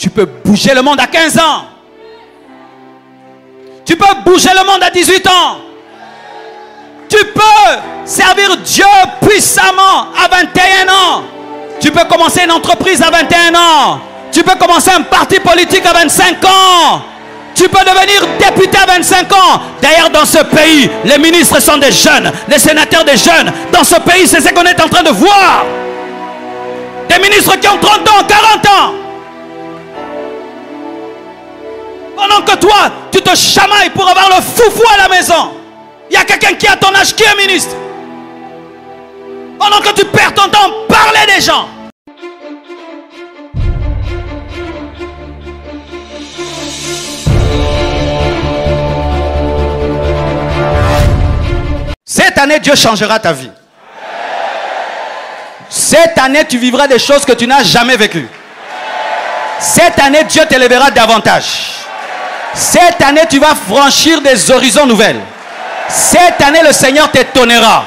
Tu peux bouger le monde à 15 ans. Tu peux bouger le monde à 18 ans. Tu peux servir Dieu puissamment à 21 ans. Tu peux commencer une entreprise à 21 ans. Tu peux commencer un parti politique à 25 ans. Tu peux devenir député à 25 ans. D'ailleurs, dans ce pays, les ministres sont des jeunes, les sénateurs des jeunes. Dans ce pays, c'est ce qu'on est en train de voir. Des ministres qui ont 30 ans, 40 ans. Pendant que toi, tu te chamailles pour avoir le foufou à la maison. Il y a quelqu'un qui a ton âge qui est ministre. Pendant que tu perds ton temps à parler des gens. Cette année, Dieu changera ta vie. Cette année, tu vivras des choses que tu n'as jamais vécues. Cette année, Dieu t'élèvera davantage. Cette année, tu vas franchir des horizons nouvelles. Cette année, le Seigneur t'étonnera.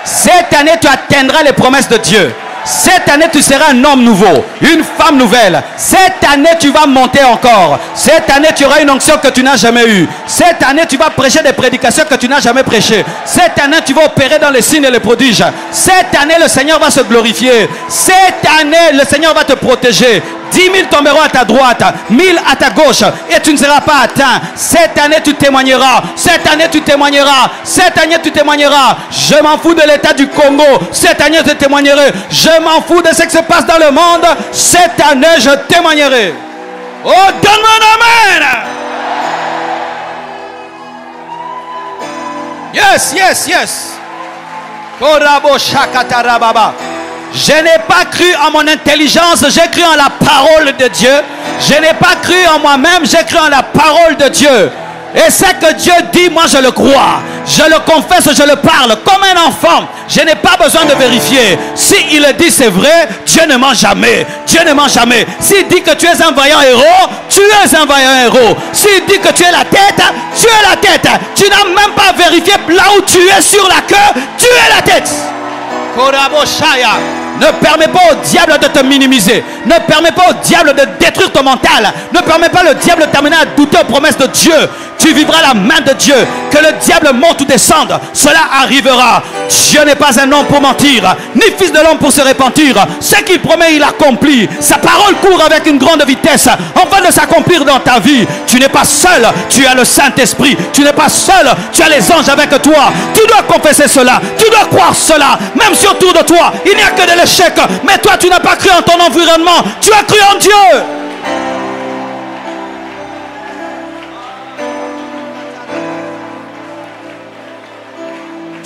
Cette année, tu atteindras les promesses de Dieu. Cette année, tu seras un homme nouveau, une femme nouvelle. Cette année, tu vas monter encore. Cette année, tu auras une onction que tu n'as jamais eue. Cette année, tu vas prêcher des prédications que tu n'as jamais prêchées. Cette année, tu vas opérer dans les signes et les prodiges. Cette année, le Seigneur va se glorifier. Cette année, le Seigneur va te protéger. 10 000 tomberont à ta droite, 1000 à ta gauche, et tu ne seras pas atteint. Cette année, tu témoigneras. Cette année, tu témoigneras. Cette année, tu témoigneras. Je m'en fous de l'état du Congo. Cette année, je témoignerai. Je m'en fous de ce qui se passe dans le monde. Cette année, je témoignerai. Oh, donne-moi un amen. Yes, yes, yes. Korabo shakatarababa. Je n'ai pas cru en mon intelligence, j'ai cru en la parole de Dieu. Je n'ai pas cru en moi-même, j'ai cru en la parole de Dieu. Et ce que Dieu dit, moi je le crois. Je le confesse, je le parle comme un enfant. Je n'ai pas besoin de vérifier. S'il le dit, c'est vrai, Dieu ne ment jamais. Dieu ne ment jamais. S'il dit que tu es un vaillant héros, tu es un vaillant héros. S'il dit que tu es la tête, tu es la tête. Tu n'as même pas vérifié là où tu es sur la queue, tu es la tête. Ne permets pas au diable de te minimiser. Ne permets pas au diable de détruire ton mental. Ne permets pas le diable de t'amener à douter aux promesses de Dieu. Tu vivras la main de Dieu. Que le diable monte ou descende, cela arrivera. Dieu n'est pas un homme pour mentir, ni fils de l'homme pour se repentir. Ce qu'il promet, il accomplit. Sa parole court avec une grande vitesse, afin de s'accomplir dans ta vie. Tu n'es pas seul, tu as le Saint-Esprit. Tu n'es pas seul, tu as les anges avec toi. Tu dois confesser cela, tu dois croire cela. Même si autour de toi, il n'y a que de l'échec. Mais toi, tu n'as pas cru en ton environnement, tu as cru en Dieu.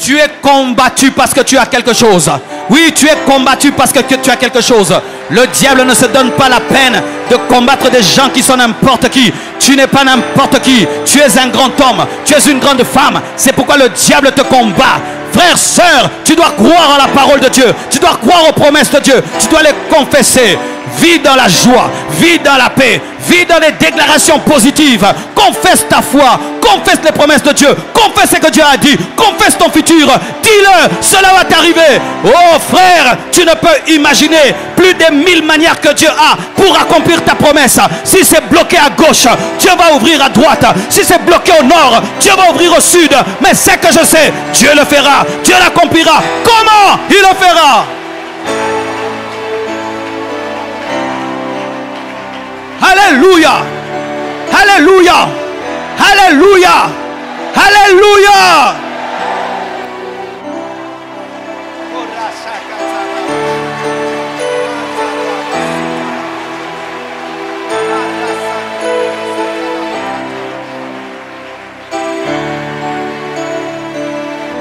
Tu es combattu parce que tu as quelque chose. Oui, tu es combattu parce que tu as quelque chose. Le diable ne se donne pas la peine de combattre des gens qui sont n'importe qui. Tu n'es pas n'importe qui. Tu es un grand homme. Tu es une grande femme. C'est pourquoi le diable te combat. Frère, sœur, tu dois croire en la parole de Dieu. Tu dois croire aux promesses de Dieu. Tu dois les confesser. Vis dans la joie, vis dans la paix, vis dans les déclarations positives. Confesse ta foi, confesse les promesses de Dieu, confesse ce que Dieu a dit, confesse ton futur. Dis-le, cela va t'arriver. Oh frère, tu ne peux imaginer plus de 1000 manières que Dieu a pour accomplir ta promesse. Si c'est bloqué à gauche, Dieu va ouvrir à droite. Si c'est bloqué au nord, Dieu va ouvrir au sud. Mais ce que je sais, Dieu le fera, Dieu l'accomplira. Comment il le fera? Alléluia, alléluia, alléluia, alléluia.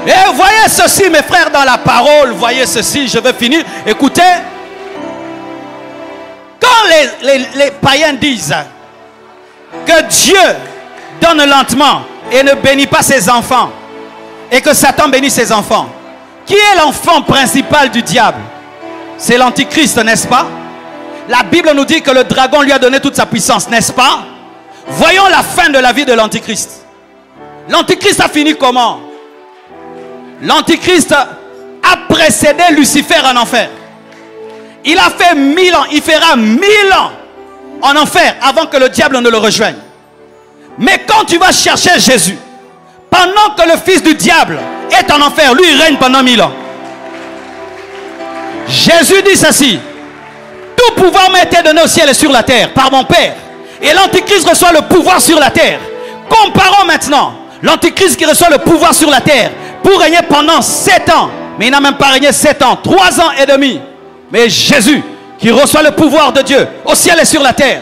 Et voyez ceci, mes frères, dans la parole, voyez ceci, je vais finir. Écoutez. Quand les païens disent que Dieu donne lentement et ne bénit pas ses enfants, et que Satan bénit ses enfants, qui est l'enfant principal du diable? C'est l'antichrist, n'est-ce pas? La Bible nous dit que le dragon lui a donné toute sa puissance, n'est-ce pas? Voyons la fin de la vie de l'antichrist. L'antichrist a fini comment? L'antichrist a précédé Lucifer en enfer. Il a fait 1000 ans, il fera 1000 ans en enfer avant que le diable ne le rejoigne. Mais quand tu vas chercher Jésus, pendant que le fils du diable est en enfer, lui il règne pendant 1000 ans. Jésus dit ceci: tout pouvoir m'a été donné au ciel et sur la terre par mon Père. Et l'Antichrist reçoit le pouvoir sur la terre. Comparons maintenant l'Antichrist qui reçoit le pouvoir sur la terre pour régner pendant 7 ans. Mais il n'a même pas régné 7 ans, 3 ans et demi. Mais Jésus qui reçoit le pouvoir de Dieu au ciel et sur la terre,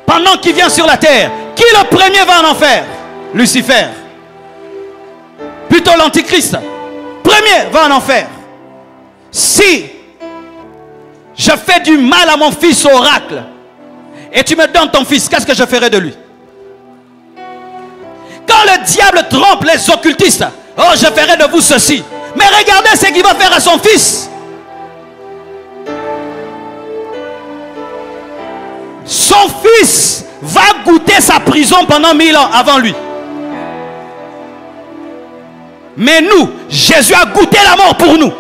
pendant qu'il vient sur la terre, qui le premier va en enfer? Lucifer. Plutôt l'Antichrist. Premier va en enfer. Si je fais du mal à mon fils oracle et tu me donnes ton fils, qu'est-ce que je ferai de lui? Quand le diable trompe les occultistes, oh, je ferai de vous ceci. Mais regardez ce qu'il va faire à son fils. Son fils va goûter sa prison pendant 1000 ans avant lui. Mais nous, Jésus a goûté la mort pour nous.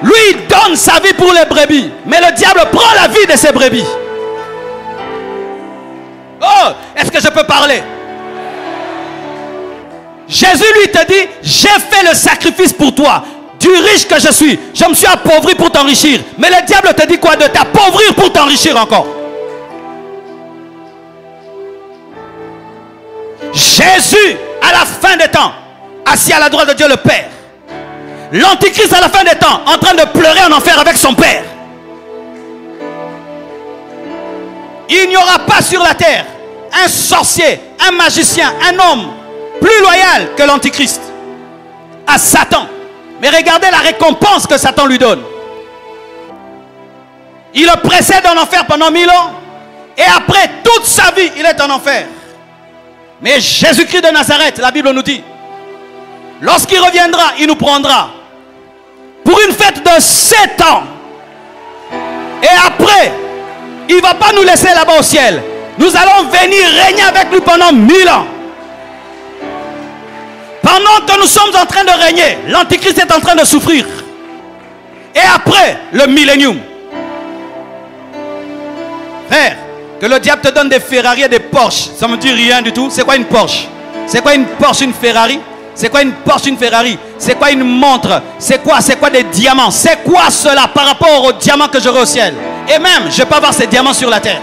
Lui, il donne sa vie pour les brebis. Mais le diable prend la vie de ses brebis. Oh, est-ce que je peux parler? Jésus lui te dit, j'ai fait le sacrifice pour toi. Du riche que je suis, je me suis appauvri pour t'enrichir. Mais le diable te dit quoi? De t'appauvrir pour t'enrichir encore. Jésus, à la fin des temps, assis à la droite de Dieu le Père. L'Antichrist à la fin des temps, en train de pleurer en enfer avec son Père. Il n'y aura pas sur la terre un sorcier, un magicien, un homme plus loyal que l'Antichrist à Satan. Mais regardez la récompense que Satan lui donne. Il le précède en enfer pendant 1000 ans. Et après toute sa vie, il est en enfer. Mais Jésus-Christ de Nazareth, la Bible nous dit, lorsqu'il reviendra, il nous prendra pour une fête de 7 ans. Et après, il ne va pas nous laisser là-bas au ciel. Nous allons venir régner avec lui pendant 1000 ans. Pendant que nous sommes en train de régner, l'Antichrist est en train de souffrir. Et après, le millénium. Frère, que le diable te donne des Ferrari et des Porsche, ça ne me dit rien du tout. C'est quoi une Porsche? C'est quoi une Porsche, une Ferrari? C'est quoi une Porsche, une Ferrari? C'est quoi une montre? C'est quoi des diamants? C'est quoi cela par rapport aux diamants que j'aurai au ciel? Et même, je peux avoir ces diamants sur la terre.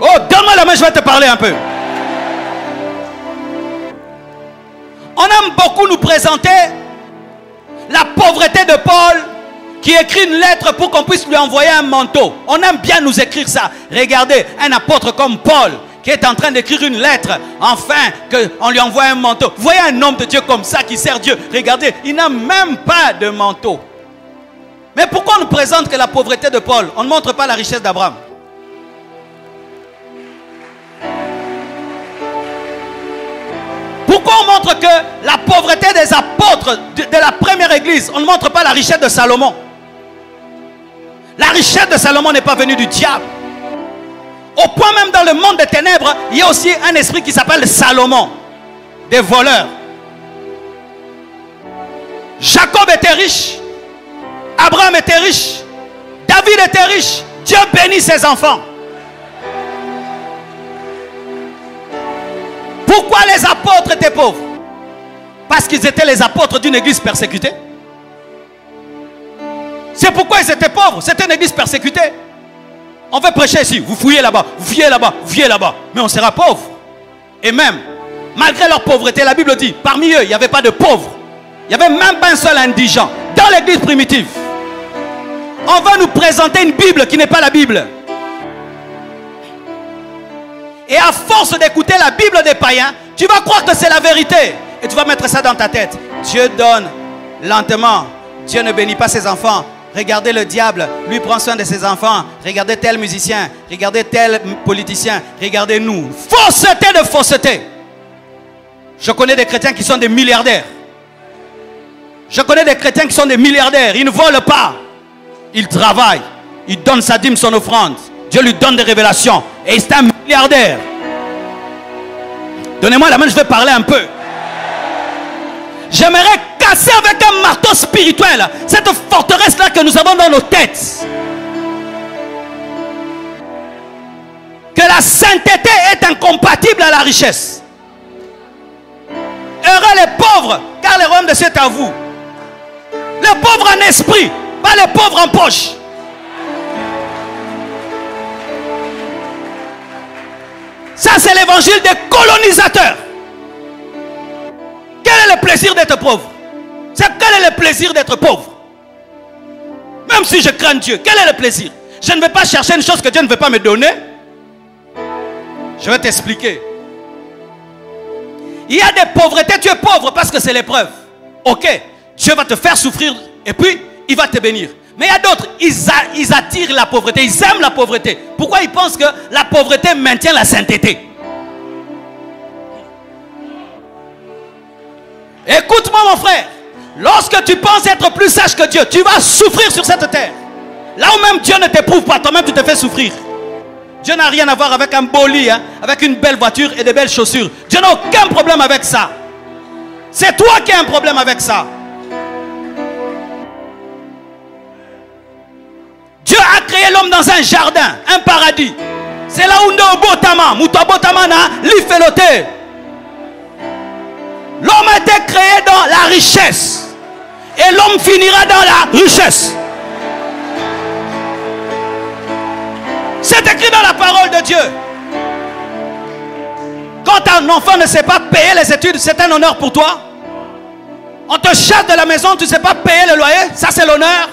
Oh, donne-moi la main, je vais te parler un peu. On aime beaucoup nous présenter la pauvreté de Paul qui écrit une lettre pour qu'on puisse lui envoyer un manteau. On aime bien nous écrire ça. Regardez, un apôtre comme Paul qui est en train d'écrire une lettre, enfin qu'on lui envoie un manteau. Vous voyez un homme de Dieu comme ça qui sert Dieu. Regardez, il n'a même pas de manteau. Mais pourquoi on nous présente que la pauvreté de Paul? On ne montre pas la richesse d'Abraham. Pourquoi on montre que la pauvreté des apôtres de la première église, on ne montre pas la richesse de Salomon? La richesse de Salomon n'est pas venue du diable. Au point même dans le monde des ténèbres, il y a aussi un esprit qui s'appelle Salomon, des voleurs. Jacob était riche, Abraham était riche, David était riche, Dieu bénit ses enfants. Pourquoi les apôtres étaient pauvres? Parce qu'ils étaient les apôtres d'une église persécutée. C'est pourquoi ils étaient pauvres. C'était une église persécutée. On veut prêcher ici, vous fouillez là-bas, vous fouillez là-bas, vous fouillez là-bas. Mais on sera pauvre. Et même, malgré leur pauvreté, la Bible dit, parmi eux, il n'y avait pas de pauvres. Il n'y avait même pas un seul indigent. Dans l'église primitive, on va nous présenter une Bible qui n'est pas la Bible. Et à force d'écouter la Bible des païens, tu vas croire que c'est la vérité. Et tu vas mettre ça dans ta tête. Dieu donne lentement. Dieu ne bénit pas ses enfants. Regardez le diable, lui prend soin de ses enfants. Regardez tel musicien, regardez tel politicien, regardez nous. Fausseté de fausseté. Je connais des chrétiens qui sont des milliardaires. Je connais des chrétiens qui sont des milliardaires. Ils ne volent pas. Ils travaillent. Ils donnent sa dîme, son offrande. Dieu lui donne des révélations. Et c'est un milliardaire. Donnez-moi la main, je vais parler un peu. J'aimerais casser avec un marteau spirituel cette forteresse-là que nous avons dans nos têtes. Que la sainteté est incompatible à la richesse. Heureux les pauvres, car le royaume de Dieu est à vous. Les pauvres en esprit, pas les pauvres en poche. Ça, c'est l'évangile des colonisateurs. Quel est le plaisir d'être pauvre? Quel est le plaisir d'être pauvre? Même si je crains Dieu, quel est le plaisir? Je ne vais pas chercher une chose que Dieu ne veut pas me donner. Je vais t'expliquer. Il y a des pauvretés, tu es pauvre parce que c'est l'épreuve. Ok, Dieu va te faire souffrir et puis il va te bénir. Mais il y a d'autres, ils attirent la pauvreté, ils aiment la pauvreté. Pourquoi ils pensent que la pauvreté maintient la sainteté? Écoute-moi mon frère, lorsque tu penses être plus sage que Dieu, tu vas souffrir sur cette terre. Là où même Dieu ne t'éprouve pas, toi-même tu te fais souffrir. Dieu n'a rien à voir avec un beau lit, avec une belle voiture et de belles chaussures. Dieu n'a aucun problème avec ça. C'est toi qui as un problème avec ça. Dieu a créé l'homme dans un jardin, un paradis. C'est là où nous botama, botama na lifeloté. L'homme a été créé dans la richesse. Et l'homme finira dans la richesse. C'est écrit dans la parole de Dieu. Quand un enfant ne sait pas payer les études, c'est un honneur pour toi. On te chasse de la maison, tu ne sais pas payer le loyer, ça c'est l'honneur.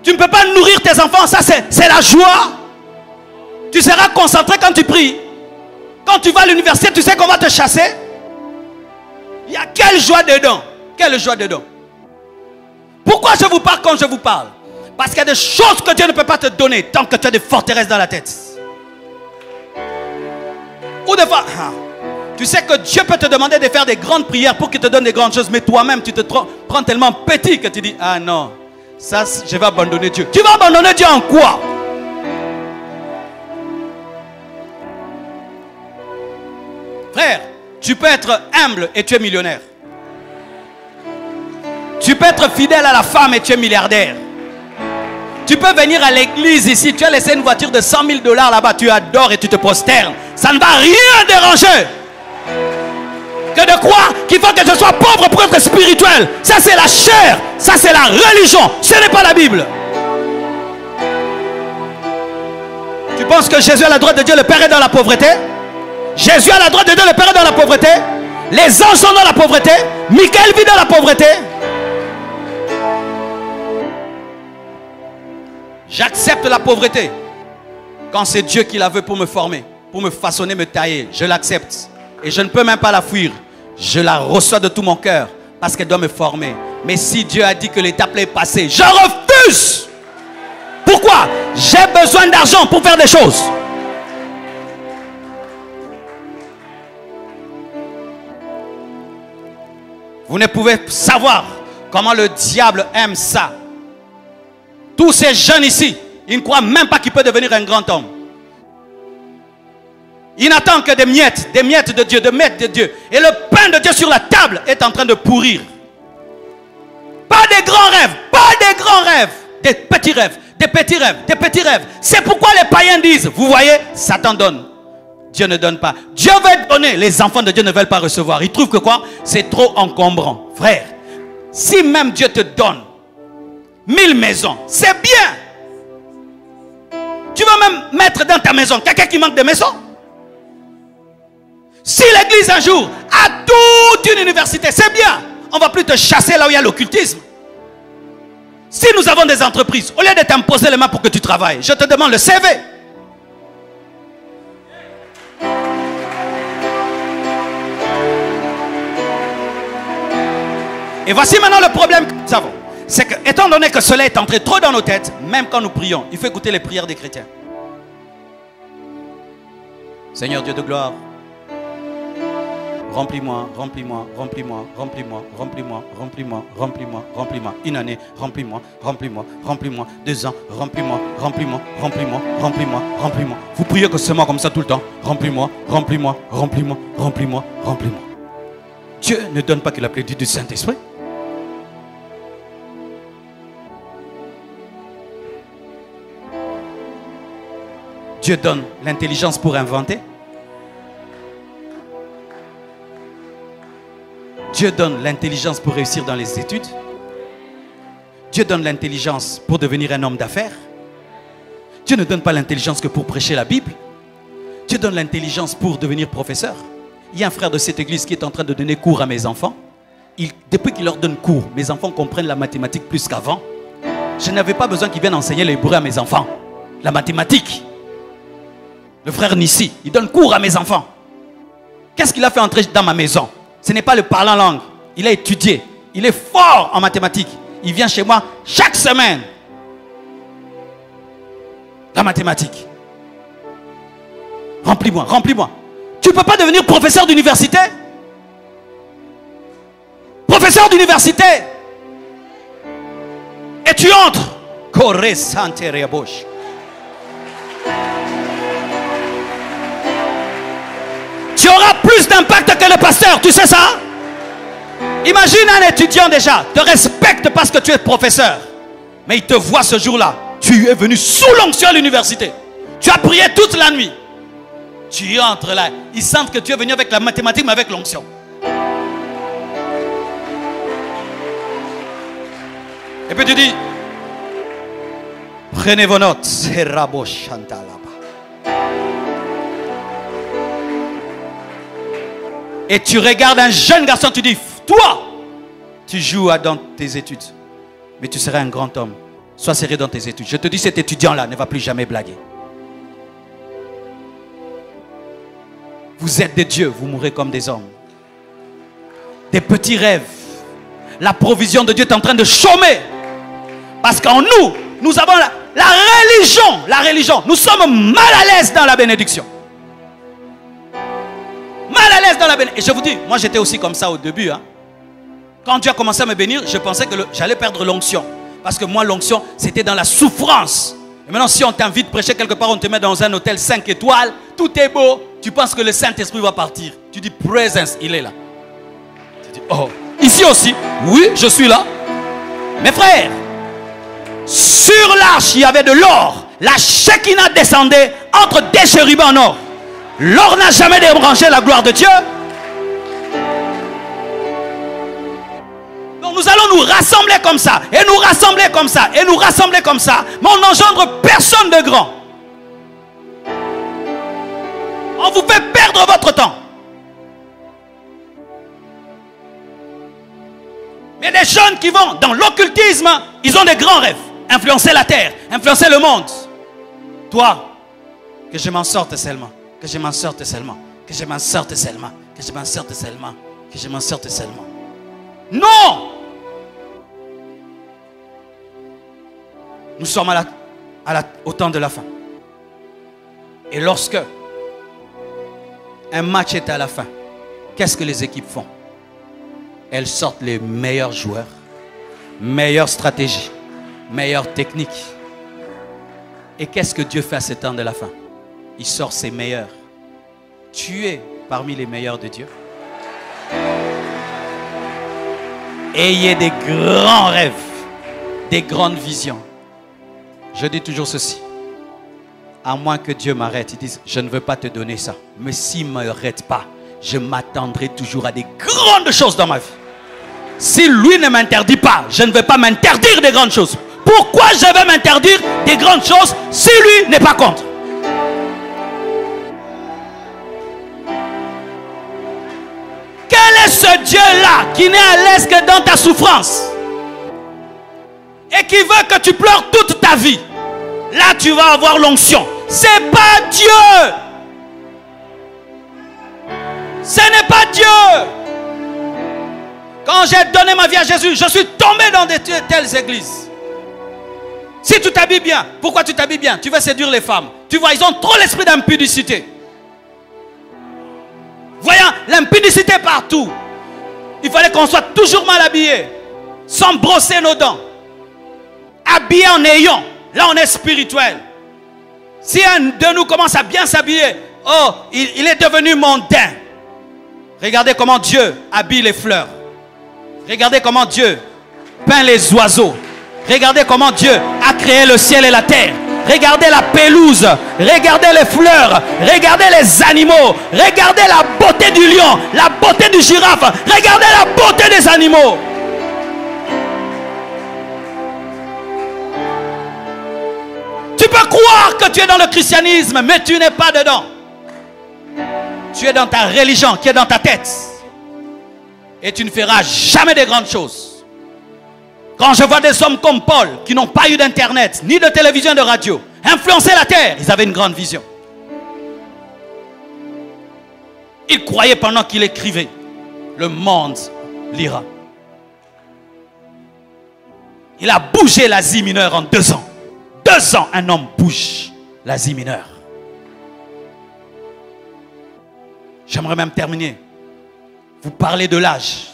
Tu ne peux pas nourrir tes enfants, ça c'est la joie. Tu seras concentré quand tu pries. Quand tu vas à l'université, tu sais qu'on va te chasser. Il y a quelle joie dedans? Quelle joie dedans? Pourquoi je vous parle comme je vous parle? Parce qu'il y a des choses que Dieu ne peut pas te donner tant que tu as des forteresses dans la tête. Ou des fois, tu sais que Dieu peut te demander de faire des grandes prières pour qu'il te donne des grandes choses, mais toi-même tu te prends tellement petit que tu dis, ah non, ça je vais abandonner Dieu. Tu vas abandonner Dieu en quoi? Frère, tu peux être humble et tu es millionnaire. Tu peux être fidèle à la femme et tu es milliardaire. Tu peux venir à l'église ici, tu as laissé une voiture de 100 000 $ là-bas, tu adores et tu te prosternes. Ça ne va rien déranger. Que de croire qu'il faut que je sois pauvre pour être spirituel. Ça c'est la chair, ça c'est la religion, ce n'est pas la Bible. Tu penses que Jésus à la droite de Dieu, le Père est dans la pauvreté? Jésus à la droite de Dieu, le Père est dans la pauvreté? Les anges sont dans la pauvreté? Michael vit dans la pauvreté? J'accepte la pauvreté quand c'est Dieu qui la veut pour me former, pour me façonner, me tailler. Je l'accepte et je ne peux même pas la fuir. Je la reçois de tout mon cœur parce qu'elle doit me former. Mais si Dieu a dit que l'étape est passée, je refuse. Pourquoi? J'ai besoin d'argent pour faire des choses. Vous ne pouvez savoir comment le diable aime ça. Tous ces jeunes ici, ils ne croient même pas qu'il peut devenir un grand homme. Ils n'attendent que des miettes de Dieu, des miettes de Dieu. Et le pain de Dieu sur la table est en train de pourrir. Pas des grands rêves, pas des grands rêves, des petits rêves, des petits rêves, des petits rêves. C'est pourquoi les païens disent, vous voyez, Satan donne. Dieu ne donne pas. Dieu veut donner, les enfants de Dieu ne veulent pas recevoir. Ils trouvent que quoi? C'est trop encombrant. Frère, si même Dieu te donne 1000 maisons, c'est bien. Tu vas même mettre dans ta maison quelqu'un qui manque de maison. Si l'église un jour a toute une université, c'est bien. On ne va plus te chasser là où il y a l'occultisme. Si nous avons des entreprises, au lieu de t'imposer les mains pour que tu travailles, je te demande le CV. Et voici maintenant le problème que nous avons. C'est que, étant donné que cela est entré trop dans nos têtes, même quand nous prions, il faut écouter les prières des chrétiens. Seigneur Dieu de gloire, remplis-moi, remplis-moi, remplis-moi, remplis-moi, remplis-moi, remplis-moi, remplis-moi, remplis-moi. Une année, remplis-moi, remplis-moi, remplis-moi. 2 ans, remplis-moi, remplis-moi, remplis-moi, remplis-moi, remplis-moi. Vous priez que seulement comme ça tout le temps. Remplis-moi, remplis-moi, remplis-moi, remplis-moi, remplis-moi. Dieu ne donne pas que la plénitude du Saint-Esprit. Dieu donne l'intelligence pour inventer. Dieu donne l'intelligence pour réussir dans les études. Dieu donne l'intelligence pour devenir un homme d'affaires. Dieu ne donne pas l'intelligence que pour prêcher la Bible. Dieu donne l'intelligence pour devenir professeur. Il y a un frère de cette église qui est en train de donner cours à mes enfants. Depuis qu'il leur donne cours, mes enfants comprennent la mathématique plus qu'avant. Je n'avais pas besoin qu'il vienne enseigner l'hébreu à mes enfants. La mathématique. Le frère Nissi, il donne cours à mes enfants. Qu'est-ce qu'il a fait entrer dans ma maison? Ce n'est pas le parlant langue. Il a étudié. Il est fort en mathématiques. Il vient chez moi chaque semaine. La mathématique. Remplis-moi, remplis-moi. Tu ne peux pas devenir professeur d'université? Professeur d'université. Et tu entres. Corre sante reabosh. Tu auras plus d'impact que le pasteur, tu sais ça? Imagine un étudiant déjà, te respecte parce que tu es professeur. Mais il te voit ce jour-là. Tu es venu sous l'onction à l'université. Tu as prié toute la nuit. Tu entres là. Ils sentent que tu es venu avec la mathématique, mais avec l'onction. Et puis tu dis, prenez vos notes. C'est Rabo Chantal là-bas. Et tu regardes un jeune garçon, tu dis, toi, tu joues dans tes études. Mais tu seras un grand homme. Sois sérieux dans tes études. Je te dis, cet étudiant-là ne va plus jamais blaguer. Vous êtes des dieux, vous mourrez comme des hommes. Des petits rêves. La provision de Dieu est en train de chômer. Parce qu'en nous, nous avons la religion. La religion. Nous sommes mal à l'aise dans la bénédiction. Mal à l'aise dans la bénédiction. Et je vous dis, moi j'étais aussi comme ça au début. Hein. Quand Dieu a commencé à me bénir, je pensais que j'allais perdre l'onction. Parce que moi, l'onction, c'était dans la souffrance. Et maintenant, si on t'invite prêcher quelque part, on te met dans un hôtel 5 étoiles, tout est beau, tu penses que le Saint-Esprit va partir. Tu dis, présence, il est là. Tu dis, oh, ici aussi, oui, je suis là. Mes frères, sur l'arche, il y avait de l'or. La Shekinah descendait entre des chérubins en or. L'or n'a jamais dérangé la gloire de Dieu. Donc nous allons nous rassembler comme ça, et nous rassembler comme ça, et nous rassembler comme ça. Mais on n'engendre personne de grand. On vous fait perdre votre temps. Mais les jeunes qui vont dans l'occultisme, ils ont des grands rêves. Influencer la terre, influencer le monde. Toi, que je m'en sorte seulement. Que je m'en sorte seulement. Que je m'en sorte seulement. Que je m'en sorte seulement. Que je m'en sorte seulement. Non! Nous sommes au temps de la fin. Et lorsque un match est à la fin, qu'est-ce que les équipes font? Elles sortent les meilleurs joueurs, meilleures stratégies, meilleures techniques. Et qu'est-ce que Dieu fait à ce temps de la fin? Il sort ses meilleurs. Tu es parmi les meilleurs de Dieu. Ayez des grands rêves, des grandes visions. Je dis toujours ceci. À moins que Dieu m'arrête, il dit, je ne veux pas te donner ça. Mais s'il ne m'arrête pas, je m'attendrai toujours à des grandes choses dans ma vie. Si lui ne m'interdit pas, je ne vais pas m'interdire des grandes choses. Pourquoi je vais m'interdire des grandes choses si lui n'est pas contre? Quel est ce Dieu-là qui n'est à l'aise que dans ta souffrance et qui veut que tu pleures toute ta vie? Là, tu vas avoir l'onction. C'est pas Dieu. Ce n'est pas Dieu. Quand j'ai donné ma vie à Jésus, je suis tombé dans de telles églises. Si tu t'habilles bien, pourquoi tu t'habilles bien? Tu veux séduire les femmes. Tu vois, ils ont trop l'esprit d'impudicité. Voyant l'impudicité partout. Il fallait qu'on soit toujours mal habillé, sans brosser nos dents, habillé en ayant. Là, on est spirituel. Si un de nous commence à bien s'habiller, oh, il est devenu mondain. Regardez comment Dieu habille les fleurs. Regardez comment Dieu peint les oiseaux. Regardez comment Dieu a créé le ciel et la terre. Regardez la pelouse. Regardez les fleurs. Regardez les animaux. Regardez la beauté du lion. La beauté du girafe. Regardez la beauté des animaux. Tu peux croire que tu es dans le christianisme, mais tu n'es pas dedans. Tu es dans ta religion qui est dans ta tête. Et tu ne feras jamais de grandes choses. Quand je vois des hommes comme Paul, qui n'ont pas eu d'internet, ni de télévision, de radio, influencer la terre, ils avaient une grande vision. Ils croyaient pendant qu'il écrivait, le monde lira. Il a bougé l'Asie mineure en 2 ans. 2 ans, un homme bouge l'Asie mineure. J'aimerais même terminer. Vous parlez de l'âge.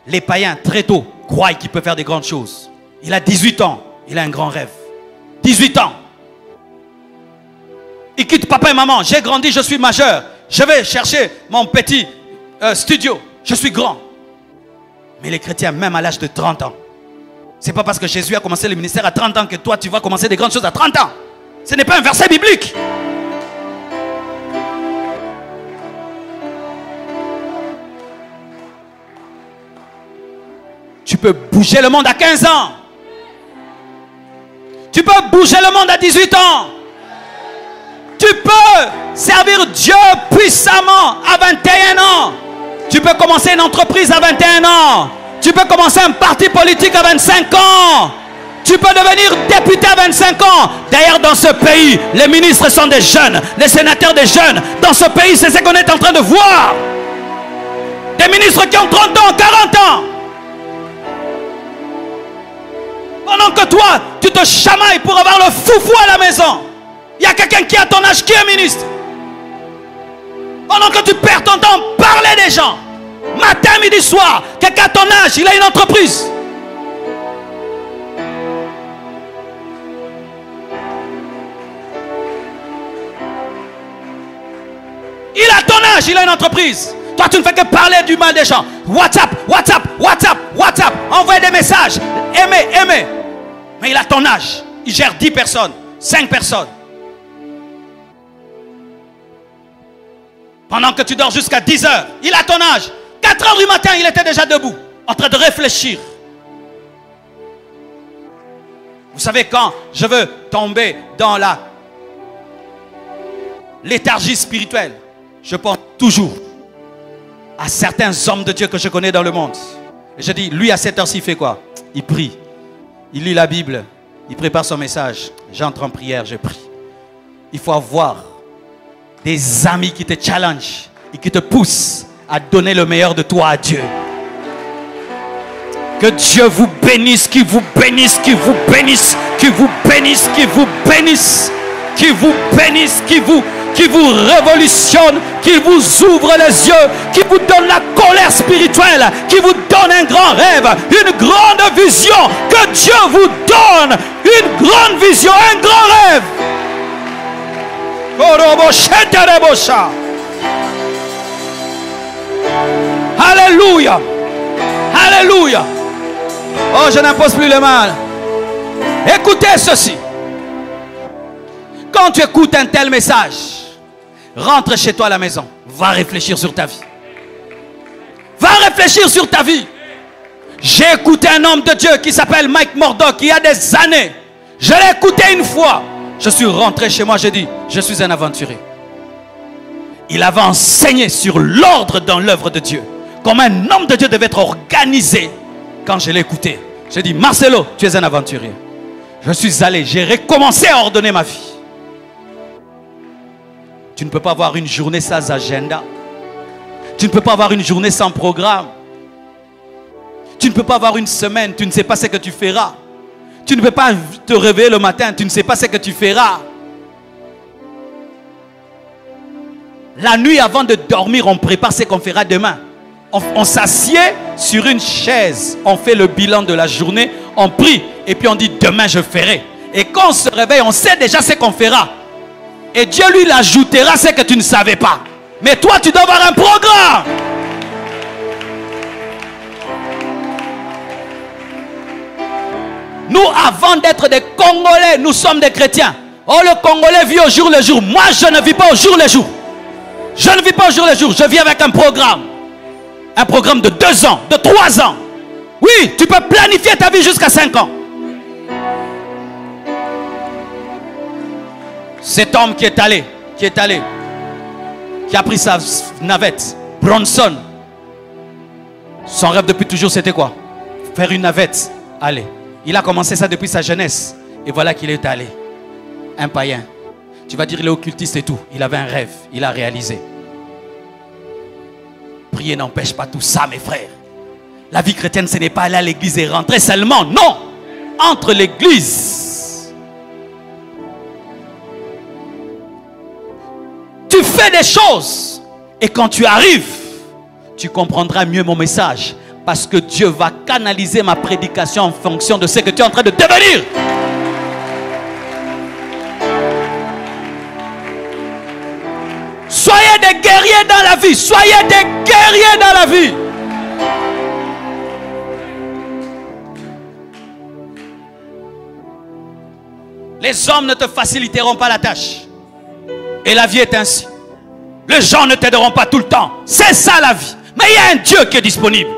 Les païens, très tôt, croient qu'il peut faire des grandes choses. Il a 18 ans. Il a un grand rêve. 18 ans. Il quitte papa et maman. J'ai grandi, je suis majeur. Je vais chercher mon petit studio. Je suis grand. Mais les chrétiens, même à l'âge de 30 ans. Ce n'est pas parce que Jésus a commencé le ministère à 30 ans que toi, tu vas commencer des grandes choses à 30 ans. Ce n'est pas un verset biblique. Tu peux bouger le monde à 15 ans. Tu peux bouger le monde à 18 ans. Tu peux servir Dieu puissamment à 21 ans. Tu peux commencer une entreprise à 21 ans. Tu peux commencer un parti politique à 25 ans. Tu peux devenir député à 25 ans. D'ailleurs, dans ce pays, les ministres sont des jeunes, les sénateurs des jeunes. Dans ce pays, c'est ce qu'on est en train de voir. Des ministres qui ont 30 ans, 40 ans. Pendant que toi, tu te chamailles pour avoir le foufou à la maison. Il y a quelqu'un qui a ton âge qui est ministre. Pendant que tu perds ton temps, parler des gens. Matin, midi, soir. Quelqu'un à ton âge, il a une entreprise. Il a ton âge, il a une entreprise. Toi, tu ne fais que parler du mal des gens. WhatsApp, WhatsApp, WhatsApp, WhatsApp. Envoyer des messages. Aimer, aimer. Mais il a ton âge. Il gère 10 personnes, 5 personnes. Pendant que tu dors jusqu'à 10 heures, il a ton âge. 4 heures du matin, il était déjà debout, en train de réfléchir. Vous savez, quand je veux tomber dans la léthargie spirituelle, je pense toujours à certains hommes de Dieu que je connais dans le monde. Et je dis, lui à cette heure-ci, il fait quoi? Il prie. Il lit la Bible. Il prépare son message. J'entre en prière, je prie. Il faut avoir des amis qui te challengent et qui te poussent à donner le meilleur de toi à Dieu. Que Dieu vous bénisse, qu'il vous bénisse, qu'il vous bénisse, qu'il vous bénisse, qu'il vous bénisse, qu'il vous bénisse, qu'il vous révolutionne, qu'il vous ouvre les yeux, qu'il vous donne la colère spirituelle, qu'il vous donne un grand rêve, une grande vision, que Dieu vous donne une grande vision, un grand rêve. Alléluia. Alléluia. Oh, je n'impose plus le mal. Écoutez ceci. Quand tu écoutes un tel message, rentre chez toi à la maison. Va réfléchir sur ta vie. Va réfléchir sur ta vie. J'ai écouté un homme de Dieu qui s'appelle Mike Murdock il y a des années. Je l'ai écouté une fois. Je suis rentré chez moi, j'ai dit, je suis un aventurier. Il avait enseigné sur l'ordre dans l'œuvre de Dieu. Comme un homme de Dieu devait être organisé. Quand je l'ai écouté, j'ai dit, Marcelo, tu es un aventurier. Je suis allé, j'ai recommencé à ordonner ma vie. Tu ne peux pas avoir une journée sans agenda. Tu ne peux pas avoir une journée sans programme. Tu ne peux pas avoir une semaine, tu ne sais pas ce que tu feras. Tu ne peux pas te réveiller le matin, tu ne sais pas ce que tu feras. La nuit avant de dormir, on prépare ce qu'on fera demain. On s'assied sur une chaise, on fait le bilan de la journée, on prie et puis on dit demain je ferai. Et quand on se réveille, on sait déjà ce qu'on fera. Et Dieu lui l'ajoutera ce que tu ne savais pas. Mais toi tu dois avoir un programme. Nous, avant d'être des Congolais, nous sommes des chrétiens. Oh, le Congolais vit au jour le jour. Moi, je ne vis pas au jour le jour. Je ne vis pas au jour le jour. Je vis avec un programme. Un programme de 2 ans, de 3 ans. Oui, tu peux planifier ta vie jusqu'à 5 ans. Cet homme qui est allé, qui a pris sa navette, Bronson. Son rêve depuis toujours, c'était quoi? Faire une navette. Allez. Il a commencé ça depuis sa jeunesse. Et voilà qu'il est allé. Un païen. Tu vas dire il est occultiste et tout. Il avait un rêve. Il a réalisé. Prier n'empêche pas tout ça, mes frères. La vie chrétienne, ce n'est pas aller à l'église et rentrer seulement. Non. Entre l'église. Tu fais des choses. Et quand tu arrives, tu comprendras mieux mon message. Parce que Dieu va canaliser ma prédication en fonction de ce que tu es en train de devenir. Soyez des guerriers dans la vie. Soyez des guerriers dans la vie. Les hommes ne te faciliteront pas la tâche. Et la vie est ainsi. Les gens ne t'aideront pas tout le temps. C'est ça la vie. Mais il y a un Dieu qui est disponible.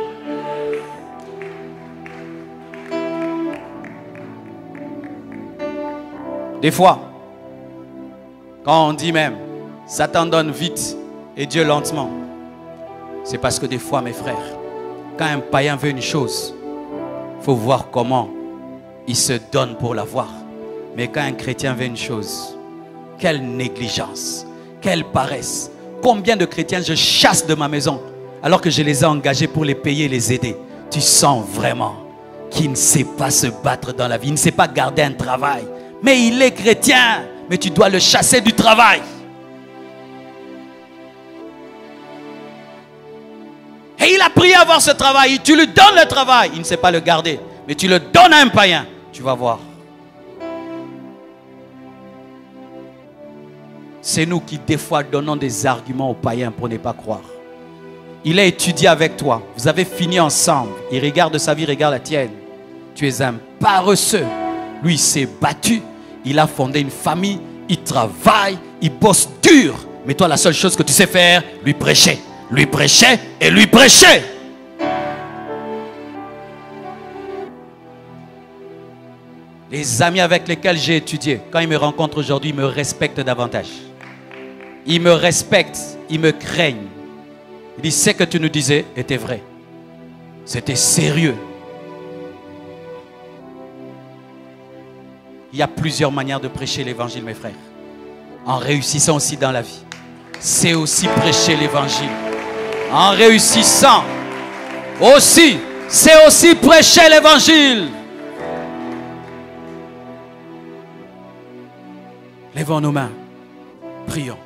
Des fois, quand on dit même, Satan donne vite et Dieu lentement, c'est parce que des fois, mes frères, quand un païen veut une chose, il faut voir comment il se donne pour l'avoir. Mais quand un chrétien veut une chose, quelle négligence, quelle paresse. Combien de chrétiens je chasse de ma maison alors que je les ai engagés pour les payer et les aider. Tu sens vraiment qu'il ne sait pas se battre dans la vie, il ne sait pas garder un travail. Mais il est chrétien, mais tu dois le chasser du travail. Et il a prié à avoir ce travail. Tu lui donnes le travail. Il ne sait pas le garder. Mais tu le donnes à un païen. Tu vas voir. C'est nous qui des fois donnons des arguments aux païens pour ne pas croire. Il a étudié avec toi. Vous avez fini ensemble. Il regarde sa vie, regarde la tienne. Tu es un paresseux. Lui, il s'est battu. Il a fondé une famille. Il travaille. Il bosse dur. Mais toi, la seule chose que tu sais faire, lui prêcher. Lui prêcher et lui prêcher. Les amis avec lesquels j'ai étudié, quand ils me rencontrent aujourd'hui, ils me respectent davantage. Ils me respectent, ils me craignent. Ils disent, ce que tu nous disais était vrai. C'était sérieux. Il y a plusieurs manières de prêcher l'évangile, mes frères. En réussissant aussi dans la vie. C'est aussi prêcher l'évangile. En réussissant aussi, c'est aussi prêcher l'évangile. Lèvons nos mains, prions.